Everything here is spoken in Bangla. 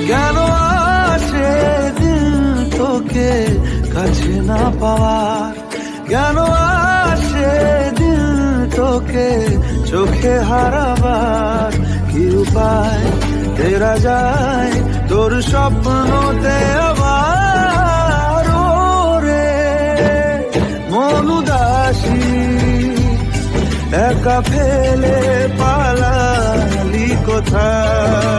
কেন আসে দিল তোকে কাছে না পাওয়ার, কেন আসে দিল তোকে চোখে হারাবার। কি উপায় তেরা যায় তোর স্বপ্নতে আবার, রে মন উদাসী একা ফেলে পালালি কোথায়।